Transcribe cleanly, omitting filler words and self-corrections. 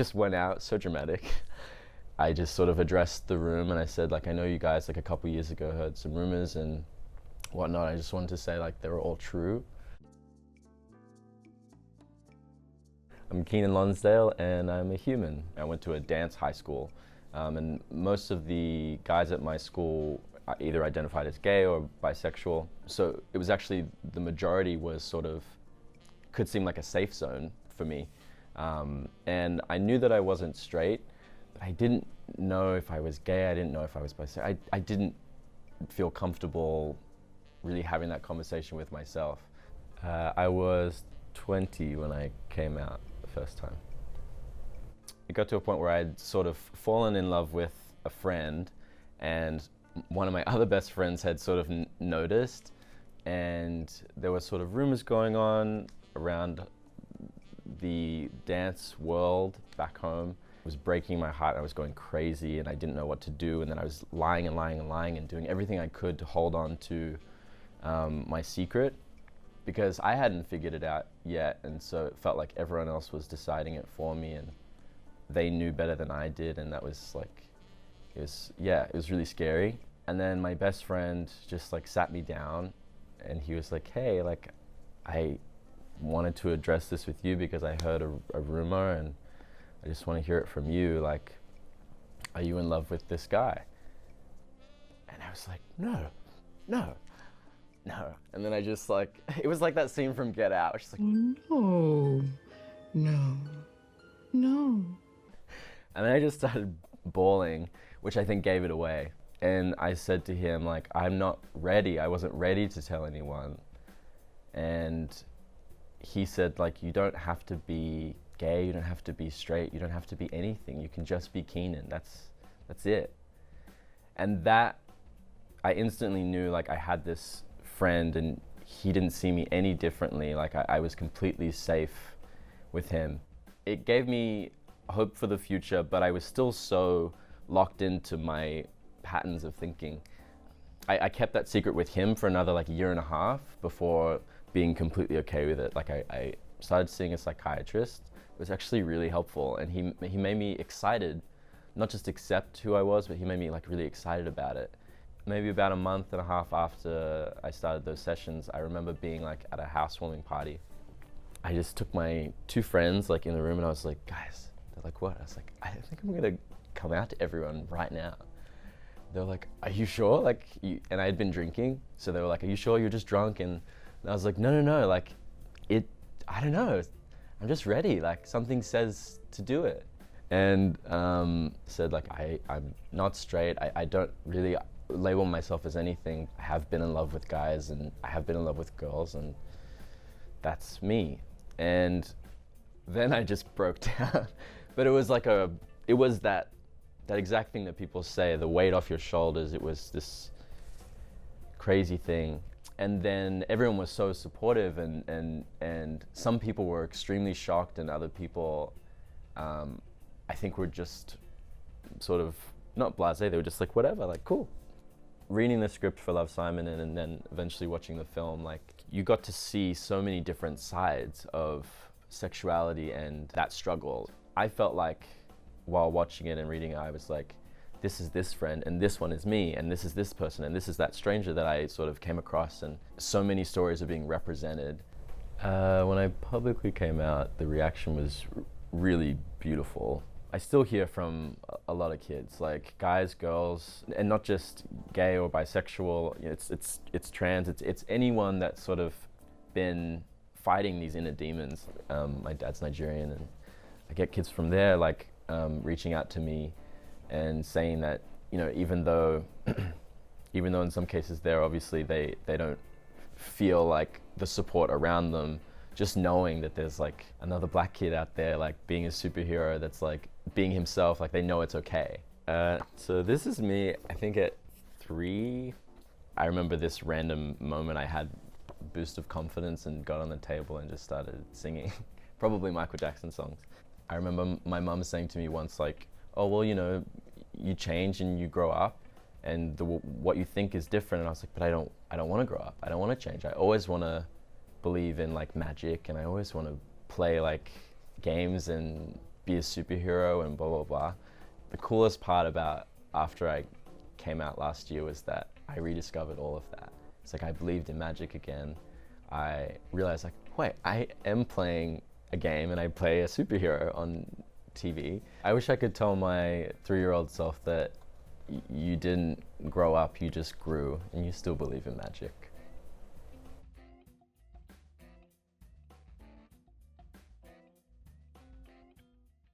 just went out, so dramatic. I just sort of addressed the room and I said, like, I know you guys like a couple years ago heard some rumors and whatnot. I just wanted to say like they were all true. I'm Keiynan Lonsdale and I'm a human. I went to a dance high school and most of the guys at my school either identified as gay or bisexual. So it was actually, the majority was sort of, could seem like a safe zone for me. And I knew that I wasn't straight, but I didn't know if I was gay, I didn't know if I was bisexual. I didn't feel comfortable really having that conversation with myself. I was 20 when I came out the first time. It got to a point where I'd sort of fallen in love with a friend, and one of my other best friends had sort of noticed, and there were sort of rumors going on around the dance world back home. It was breaking my heart. I was going crazy and I didn't know what to do, and then I was lying and lying and lying and doing everything I could to hold on to my secret, because I hadn't figured it out yet, and so it felt like everyone else was deciding it for me and they knew better than I did, and that was like, it was really scary. And then my best friend just like sat me down and he was like, hey, like, I wanted to address this with you because I heard a rumor and I just want to hear it from you. Like, are you in love with this guy? And I was like, no. And then I just like, it was like that scene from Get Out. She's like, oh, no. And then I just started bawling, which I think gave it away. And I said to him, like, I'm not ready. I wasn't ready to tell anyone. And he said, like, you don't have to be gay, you don't have to be straight, you don't have to be anything. You can just be Keiynan. That's it. And that, I instantly knew, like, I had this friend and he didn't see me any differently. Like, I was completely safe with him. It gave me hope for the future, but I was still so locked into my patterns of thinking. I kept that secret with him for another like year and a half before being completely okay with it. Like, I started seeing a psychiatrist. It was actually really helpful, and he made me excited, not just accept who I was, but he made me like really excited about it. Maybe about a month and a half after I started those sessions, I remember being like at a housewarming party. I just took my two friends like in the room and I was like, guys, they're like, what? I was like, I think I'm gonna come out to everyone right now. They were like, are you sure? Like, and I had been drinking, so they were like, are you sure you're just drunk? And I was like, no, like, I don't know, I'm just ready. Like, something says to do it. And said like, I'm not straight. I don't really label myself as anything. I have been in love with guys and I have been in love with girls, and that's me. And then I just broke down. But it was like it was that exact thing that people say, the weight off your shoulders. It was this crazy thing. And then everyone was so supportive, and some people were extremely shocked, and other people, I think, were just sort of not blasé. They were just like, whatever, like, cool. Reading the script for Love, Simon, and then eventually watching the film, like, you got to see so many different sides of sexuality and that struggle. I felt like while watching it and reading it, I was like, this is this friend, and this one is me, and this is this person, and this is that stranger that I sort of came across, and so many stories are being represented. When I publicly came out, the reaction was really beautiful. I still hear from a lot of kids, like guys, girls, and not just gay or bisexual. It's trans. It's anyone that's sort of been fighting these inner demons. My dad's Nigerian, and I get kids from there like reaching out to me and saying that, you know, even though in some cases they're obviously they don't feel like the support around them, just knowing that there's like another black kid out there like being a superhero that's like being himself, like they know it's okay. So this is me, I think at 3. I remember this random moment I had a boost of confidence and got on the table and just started singing, probably Michael Jackson songs. I remember my mum saying to me once like, oh, well, you know, you change and you grow up and what you think is different. And I was like, but I don't want to grow up. I don't want to change. I always want to believe in like magic, and I always want to play like games and be a superhero and blah, blah, blah. The coolest part about after I came out last year was that I rediscovered all of that. It's like I believed in magic again. I realized like, wait, I am playing a game and I play a superhero on TV. I wish I could tell my 3-year-old self that you didn't grow up, you just grew and you still believe in magic.